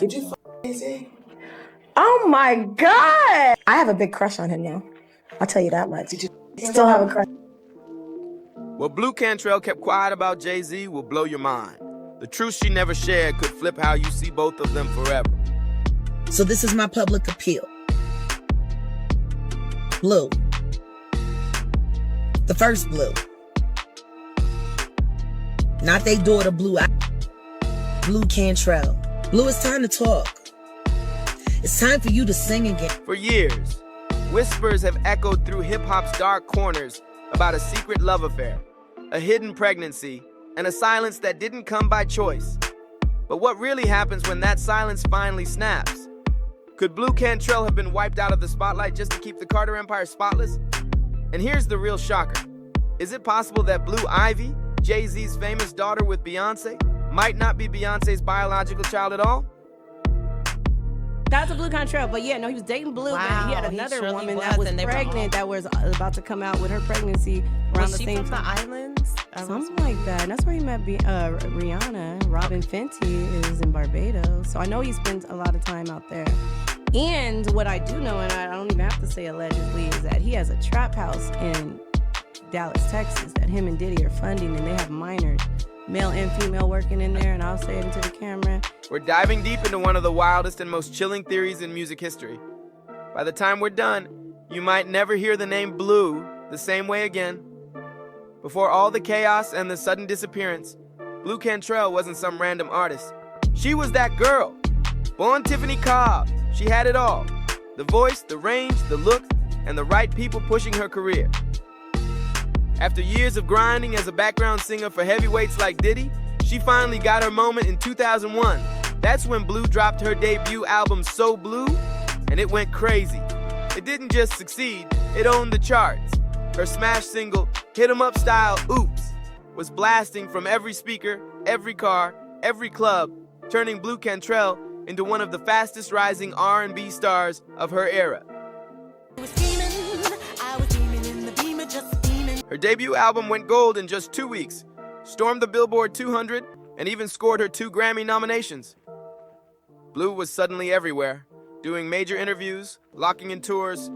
Did you Jay-Z? Oh my God! I have a big crush on him now. I'll tell you that much. Did you Still have a crush. What Blu Cantrell kept quiet about Jay-Z will blow your mind. The truth she never shared could flip how you see both of them forever. So this is my public appeal. Blue. The first Blue. Not they daughter Blue. Blu Cantrell. Blue, it's time to talk. It's time for you to sing again. For years, whispers have echoed through hip-hop's dark corners about a secret love affair, a hidden pregnancy, and a silence that didn't come by choice. But what really happens when that silence finally snaps? Could Blu Cantrell have been wiped out of the spotlight just to keep the Carter Empire spotless? And here's the real shocker. Is it possible that Blue Ivy, Jay-Z's famous daughter with Beyonce, might not be Beyonce's biological child at all? That's a Blu Cantrell, but yeah, no, he was dating Blue, but he had another woman that was pregnant that was about to come out with her pregnancy around the same time. Was she from the islands? Something like that. And that's where he met Rihanna. Robin Fenty is in Barbados. So I know he spends a lot of time out there. And what I do know, and I don't even have to say allegedly, is that he has a trap house in Dallas, Texas, that him and Diddy are funding, and they have minors, male and female, working in there, and I'll say it into the camera. We're diving deep into one of the wildest and most chilling theories in music history. By the time we're done, you might never hear the name Blue the same way again. Before all the chaos and the sudden disappearance, Blu Cantrell wasn't some random artist. She was that girl. Born Tiffany Cobb, she had it all. The voice, the range, the look, and the right people pushing her career. After years of grinding as a background singer for heavyweights like Diddy, she finally got her moment in 2001. That's when Blue dropped her debut album, So Blue, and it went crazy. It didn't just succeed, it owned the charts. Her smash single, Hit 'em Up Style, Oops, was blasting from every speaker, every car, every club, turning Blu Cantrell into one of the fastest rising R&B stars of her era. Her debut album went gold in just 2 weeks, stormed the Billboard 200, and even scored her 2 Grammy nominations. Blue was suddenly everywhere, doing major interviews, locking in tours,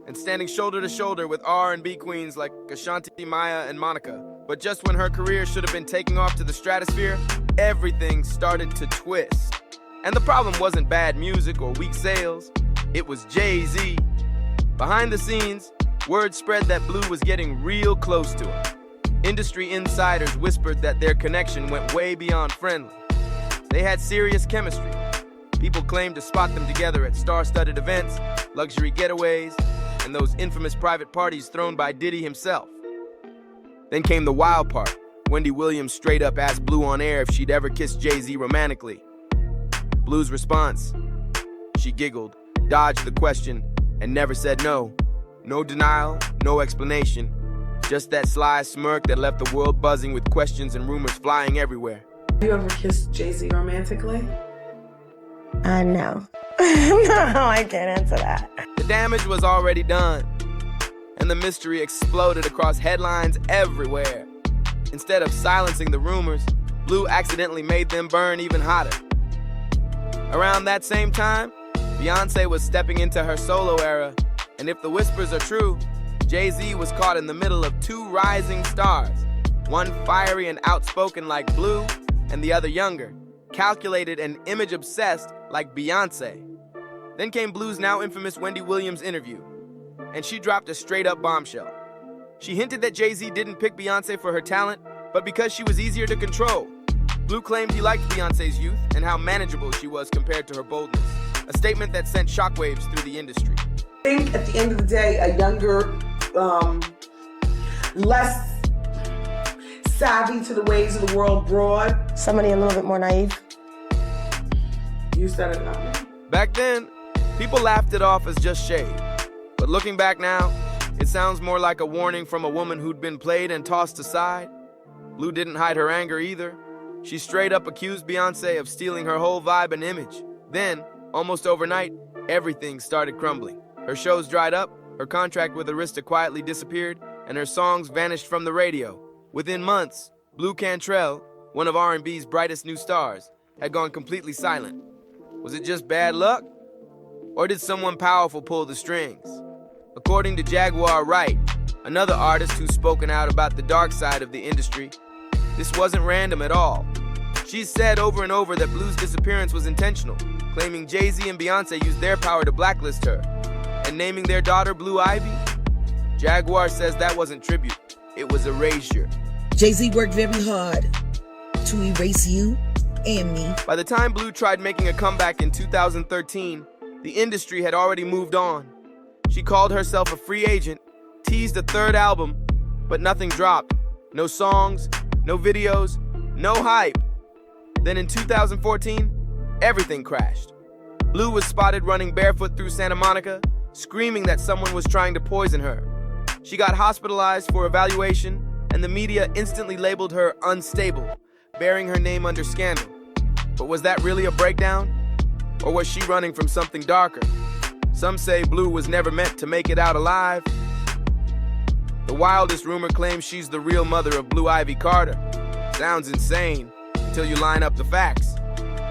and standing shoulder to shoulder with R&B queens like Ashanti, Maya, and Monica. But just when her career should have been taking off to the stratosphere, everything started to twist. And the problem wasn't bad music or weak sales, it was Jay-Z. Behind the scenes, word spread that Blue was getting real close to her. Industry insiders whispered that their connection went way beyond friendly. They had serious chemistry. People claimed to spot them together at star-studded events, luxury getaways, and those infamous private parties thrown by Diddy himself. Then came the wild part. Wendy Williams straight up asked Blue on air if she'd ever kissed Jay-Z romantically. Blue's response? She giggled, dodged the question, and never said no. No denial, no explanation. Just that sly smirk that left the world buzzing with questions and rumors flying everywhere. Have you ever kissed Jay-Z romantically? No. No, I can't answer that. The damage was already done, and the mystery exploded across headlines everywhere. Instead of silencing the rumors, Blue accidentally made them burn even hotter. Around that same time, Beyonce was stepping into her solo era, and if the whispers are true, Jay-Z was caught in the middle of 2 rising stars, one fiery and outspoken like Blue, and the other younger, calculated and image-obsessed like Beyonce. Then came Blue's now infamous Wendy Williams interview, and she dropped a straight-up bombshell. She hinted that Jay-Z didn't pick Beyonce for her talent, but because she was easier to control. Blue claimed he liked Beyonce's youth and how manageable she was compared to her boldness, a statement that sent shockwaves through the industry. I think at the end of the day, a younger, less savvy to the ways of the world broad. Somebody a little bit more naive. You said it, not me. Back then, people laughed it off as just shade. But looking back now, it sounds more like a warning from a woman who'd been played and tossed aside. Blue didn't hide her anger either. She straight up accused Beyonce of stealing her whole vibe and image. Then, almost overnight, everything started crumbling. Her shows dried up, her contract with Arista quietly disappeared, and her songs vanished from the radio. Within months, Blu Cantrell, one of R&B's brightest new stars, had gone completely silent. Was it just bad luck? Or did someone powerful pull the strings? According to Jaguar Wright, another artist who's spoken out about the dark side of the industry, this wasn't random at all. She's said over and over that Blue's disappearance was intentional, claiming Jay-Z and Beyonce used their power to blacklist her, and naming their daughter Blue Ivy. Jaguar says that wasn't tribute, it was erasure. Jay-Z worked very hard to erase you and me. By the time Blue tried making a comeback in 2013, the industry had already moved on. She called herself a free agent, teased a third album, but nothing dropped. No songs, no videos, no hype. Then in 2014, everything crashed. Blue was spotted running barefoot through Santa Monica, screaming that someone was trying to poison her. She got hospitalized for evaluation, and the media instantly labeled her unstable, bearing her name under scandal. But was that really a breakdown? Or was she running from something darker? Some say Blue was never meant to make it out alive. The wildest rumor claims she's the real mother of Blue Ivy Carter. Sounds insane until you line up the facts.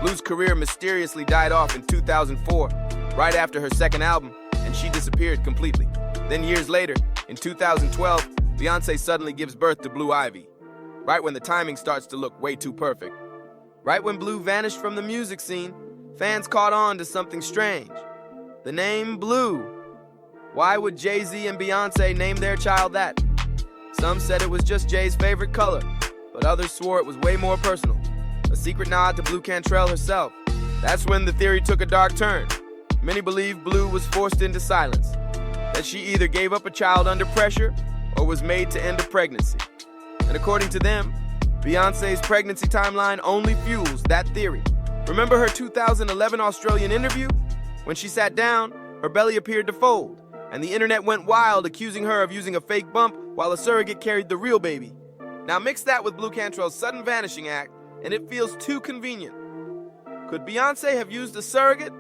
Blue's career mysteriously died off in 2004, right after her second album, and she disappeared completely. Then years later, in 2012, Beyonce suddenly gives birth to Blue Ivy, right when the timing starts to look way too perfect. Right when Blue vanished from the music scene, fans caught on to something strange. The name Blue. Why would Jay-Z and Beyonce name their child that? Some said it was just Jay's favorite color, but others swore it was way more personal. A secret nod to Blu Cantrell herself. That's when the theory took a dark turn. Many believe Blue was forced into silence, that she either gave up a child under pressure or was made to end a pregnancy. And according to them, Beyonce's pregnancy timeline only fuels that theory. Remember her 2011 Australian interview? When she sat down, her belly appeared to fold, and the internet went wild accusing her of using a fake bump while a surrogate carried the real baby. Now mix that with Blu Cantrell's sudden vanishing act, and it feels too convenient. Could Beyonce have used a surrogate?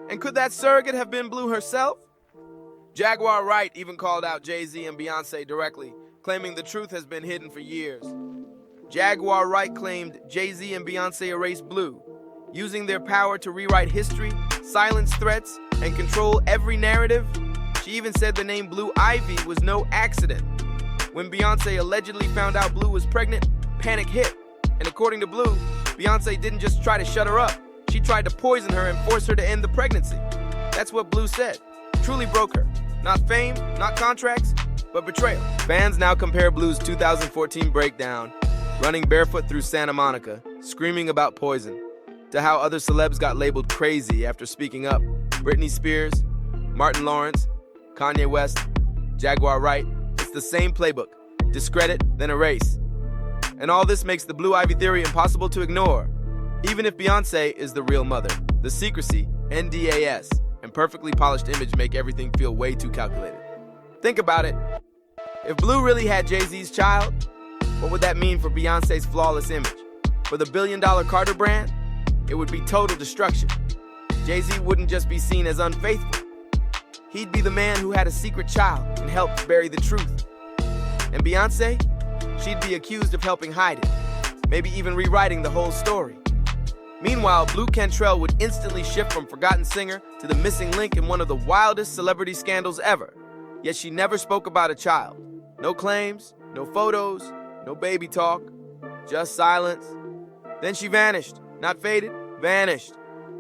And could that surrogate have been Blue herself? Jaguar Wright even called out Jay-Z and Beyonce directly, claiming the truth has been hidden for years. Jaguar Wright claimed Jay-Z and Beyonce erased Blue, using their power to rewrite history, silence threats, and control every narrative. She even said the name Blue Ivy was no accident. When Beyonce allegedly found out Blue was pregnant, panic hit. And according to Blue, Beyonce didn't just try to shut her up, she tried to poison her and force her to end the pregnancy. That's what Blue said. Truly broke her. Not fame, not contracts, but betrayal. Fans now compare Blue's 2014 breakdown, running barefoot through Santa Monica, screaming about poison, to how other celebs got labeled crazy after speaking up. Britney Spears, Martin Lawrence, Kanye West, Jaguar Wright. It's the same playbook. Discredit, then erase. And all this makes the Blue Ivy theory impossible to ignore. Even if Beyonce is the real mother, the secrecy, NDAS, and perfectly polished image make everything feel way too calculated. Think about it. If Blue really had Jay-Z's child, what would that mean for Beyonce's flawless image? For the billion-dollar Carter brand, it would be total destruction. Jay-Z wouldn't just be seen as unfaithful. He'd be the man who had a secret child and helped bury the truth. And Beyonce, she'd be accused of helping hide it, maybe even rewriting the whole story. Meanwhile, Blu Cantrell would instantly shift from forgotten singer to the missing link in one of the wildest celebrity scandals ever. Yet she never spoke about a child. No claims, no photos, no baby talk, just silence. Then she vanished. Not faded, vanished.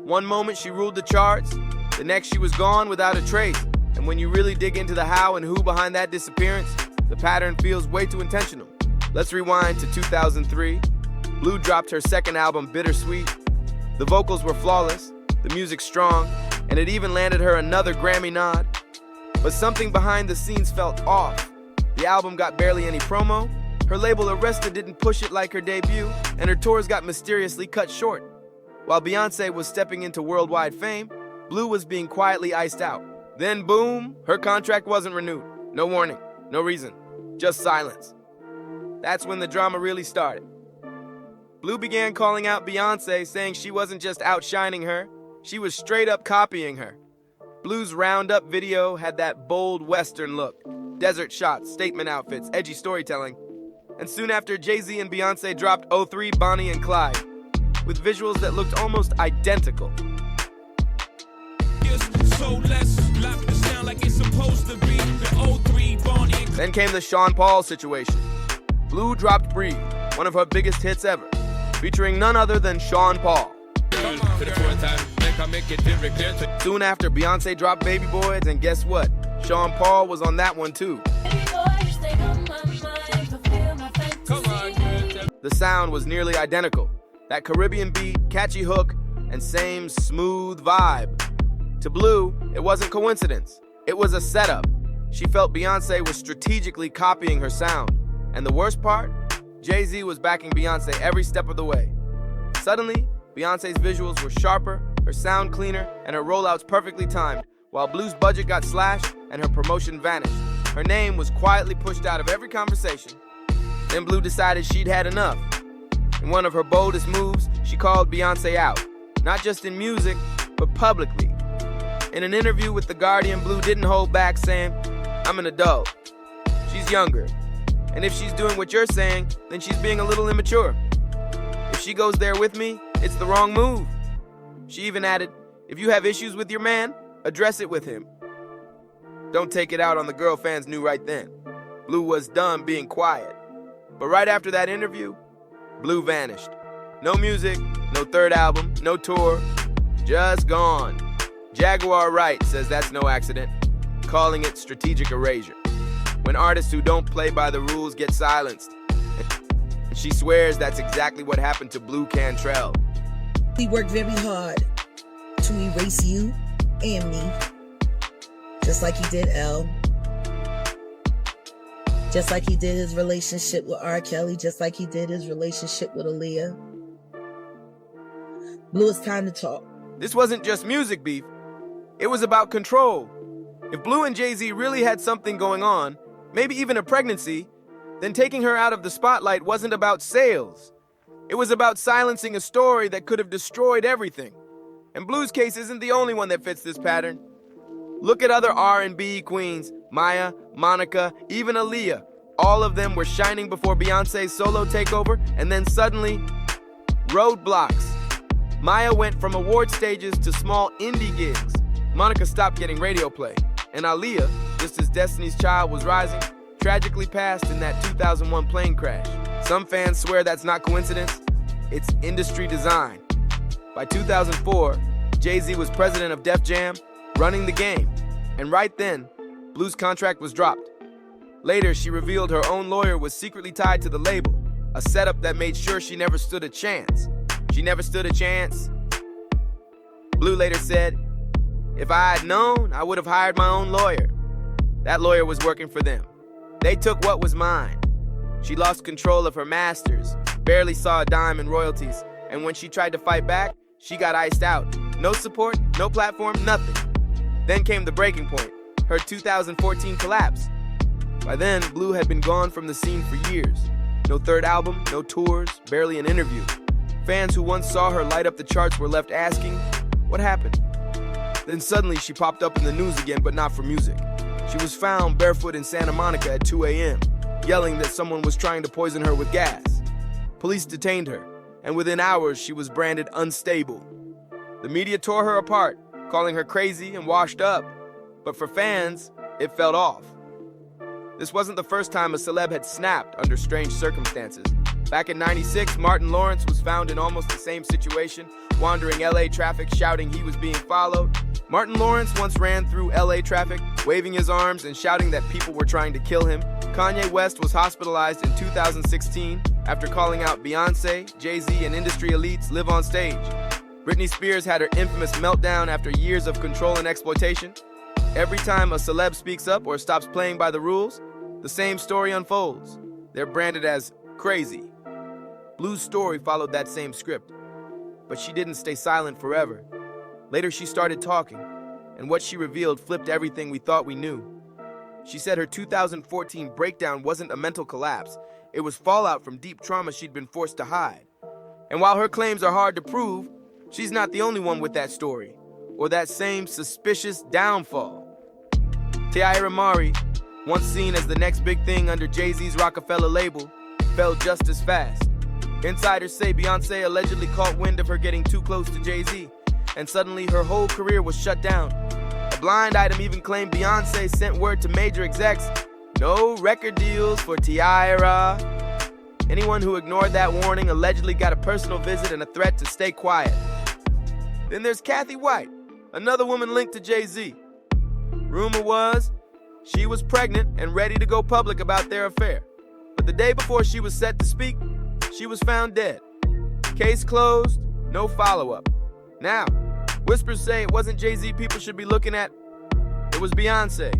One moment she ruled the charts, the next she was gone without a trace. And when you really dig into the how and who behind that disappearance, the pattern feels way too intentional. Let's rewind to 2003. Blue dropped her second album, Bittersweet. The vocals were flawless, the music strong, and it even landed her another Grammy nod. But something behind the scenes felt off. The album got barely any promo, her label Arista didn't push it like her debut, and her tours got mysteriously cut short. While Beyonce was stepping into worldwide fame, Blue was being quietly iced out. Then boom, her contract wasn't renewed. No warning, no reason, just silence. That's when the drama really started. Blue began calling out Beyonce, saying she wasn't just outshining her, she was straight up copying her. Blue's Roundup video had that bold Western look, desert shots, statement outfits, edgy storytelling. And soon after, Jay-Z and Beyonce dropped 03 Bonnie and Clyde, with visuals that looked almost identical. so let's lock this down like it's supposed to be. The 03 Barney and Then came the Sean Paul situation. Blue dropped Breathe, one of her biggest hits ever, featuring none other than Sean Paul. Soon after, Beyonce dropped Baby Boys, and guess what? Sean Paul was on that one too. The sound was nearly identical. That Caribbean beat, catchy hook, and same smooth vibe. To Blue, it wasn't coincidence. It was a setup. She felt Beyonce was strategically copying her sound. And the worst part? Jay-Z was backing Beyonce every step of the way. Suddenly, Beyonce's visuals were sharper, her sound cleaner, and her rollouts perfectly timed, while Blue's budget got slashed and her promotion vanished. Her name was quietly pushed out of every conversation. Then Blue decided she'd had enough. In one of her boldest moves, she called Beyonce out, not just in music, but publicly. In an interview with The Guardian, Blue didn't hold back, saying, "I'm an adult. She's younger. And if she's doing what you're saying, then she's being a little immature. If she goes there with me, it's the wrong move." She even added, "If you have issues with your man, address it with him. Don't take it out on the girl fans knew right then." Blue was done being quiet. But right after that interview, Blue vanished. No music, no third album, no tour, just gone. Jaguar Wright says that's no accident, calling it strategic erasure. When artists who don't play by the rules get silenced. She swears that's exactly what happened to Blu Cantrell. He worked very hard to erase you and me, just like he did Elle, just like he did his relationship with R. Kelly, just like he did his relationship with Aaliyah. Blue, it's time to talk. This wasn't just music beef. It was about control. If Blue and Jay-Z really had something going on, maybe even a pregnancy, then taking her out of the spotlight wasn't about sales. It was about silencing a story that could have destroyed everything. And Blue's case isn't the only one that fits this pattern. Look at other R&B queens, Maya, Monica, even Aaliyah. All of them were shining before Beyonce's solo takeover, and then suddenly, roadblocks. Maya went from award stages to small indie gigs. Monica stopped getting radio play. And Aaliyah, just as Destiny's Child was rising, tragically passed in that 2001 plane crash. Some fans swear that's not coincidence. It's industry design. By 2004, Jay-Z was president of Def Jam, running the game. And right then, Blue's contract was dropped. Later, she revealed her own lawyer was secretly tied to the label, a setup that made sure she never stood a chance. She never stood a chance. Blue later said, "If I had known, I would have hired my own lawyer." That lawyer was working for them. They took what was mine. She lost control of her masters, barely saw a dime in royalties, and when she tried to fight back, she got iced out. No support, no platform, nothing. Then came the breaking point, her 2014 collapse. By then, Blue had been gone from the scene for years. No third album, no tours, barely an interview. Fans who once saw her light up the charts were left asking, what happened? Then suddenly she popped up in the news again, but not for music. She was found barefoot in Santa Monica at 2 a.m., yelling that someone was trying to poison her with gas. Police detained her, and within hours she was branded unstable. The media tore her apart, calling her crazy and washed up. But for fans, it felt off. This wasn't the first time a celeb had snapped under strange circumstances. Back in '96, Martin Lawrence was found in almost the same situation, wandering LA traffic shouting he was being followed. Martin Lawrence once ran through LA traffic, waving his arms and shouting that people were trying to kill him. Kanye West was hospitalized in 2016 after calling out Beyonce, Jay-Z, and industry elites live on stage. Britney Spears had her infamous meltdown after years of control and exploitation. Every time a celeb speaks up or stops playing by the rules, the same story unfolds. They're branded as crazy. Blue's story followed that same script, but she didn't stay silent forever. Later, she started talking, and what she revealed flipped everything we thought we knew. She said her 2014 breakdown wasn't a mental collapse. It was fallout from deep trauma she'd been forced to hide. And while her claims are hard to prove, she's not the only one with that story, or that same suspicious downfall. Tiara Mari, once seen as the next big thing under Jay-Z's Rockefeller label, fell just as fast. Insiders say Beyonce allegedly caught wind of her getting too close to Jay-Z, and suddenly her whole career was shut down. blind item even claimed Beyonce sent word to major execs, no record deals for Tiara. Anyone who ignored that warning allegedly got a personal visit and a threat to stay quiet. Then there's Kathy White, another woman linked to Jay-Z. Rumor was she was pregnant and ready to go public about their affair. But the day before she was set to speak, she was found dead. Case closed, no follow-up. Now, whispers say it wasn't Jay-Z people should be looking at, it was Beyonce.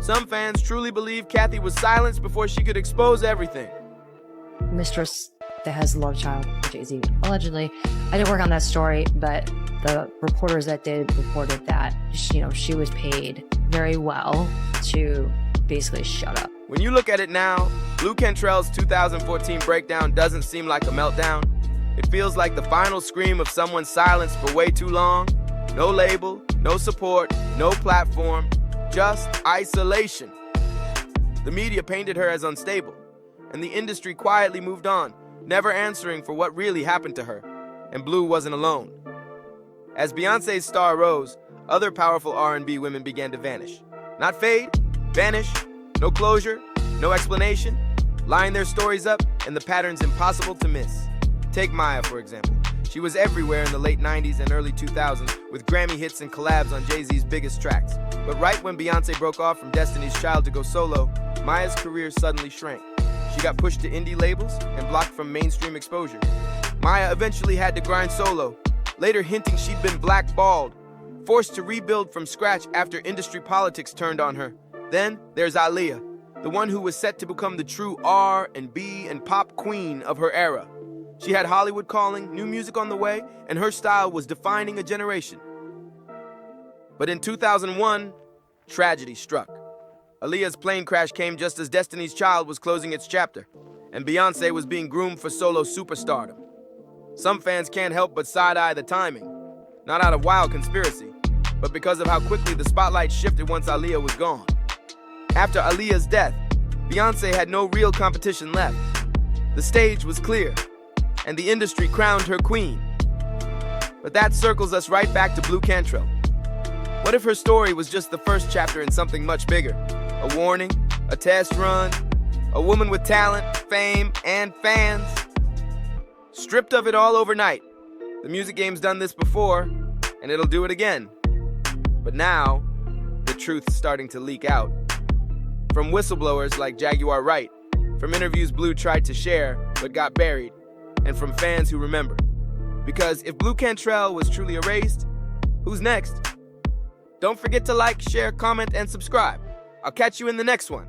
Some fans truly believe Kathy was silenced before she could expose everything. Mistress that has a love child with Jay-Z, allegedly. I didn't work on that story, but the reporters that did reported that, she was paid very well to basically shut up. When you look at it now, Blu Cantrell's 2014 breakdown doesn't seem like a meltdown. It feels like the final scream of someone silenced for way too long. No label, no support, no platform, just isolation. The media painted her as unstable, and the industry quietly moved on, never answering for what really happened to her. And Blu wasn't alone. As Beyonce's star rose, other powerful R&B women began to vanish. Not fade, vanish, no closure, no explanation, line their stories up, and the pattern's impossible to miss. Take Maya, for example. She was everywhere in the late 90s and early 2000s with Grammy hits and collabs on Jay-Z's biggest tracks. But right when Beyonce broke off from Destiny's Child to go solo, Maya's career suddenly shrank. She got pushed to indie labels and blocked from mainstream exposure. Maya eventually had to grind solo, later hinting she'd been blackballed, forced to rebuild from scratch after industry politics turned on her. Then there's Aaliyah, the one who was set to become the true R&B and pop queen of her era. She had Hollywood calling, new music on the way, and her style was defining a generation. But in 2001, tragedy struck. Aaliyah's plane crash came just as Destiny's Child was closing its chapter, and Beyonce was being groomed for solo superstardom. Some fans can't help but side-eye the timing, not out of wild conspiracy, but because of how quickly the spotlight shifted once Aaliyah was gone. After Aaliyah's death, Beyonce had no real competition left. The stage was clear, and the industry crowned her queen. But that circles us right back to Blu Cantrell. What if her story was just the first chapter in something much bigger? A warning, a test run, a woman with talent, fame, and fans? Stripped of it all overnight. The music game's done this before, and it'll do it again. But now, the truth's starting to leak out. From whistleblowers like Jaguar Wright, from interviews Blu tried to share but got buried, and from fans who remember. Because if Blu Cantrell was truly erased, who's next? Don't forget to like, share, comment, and subscribe. I'll catch you in the next one.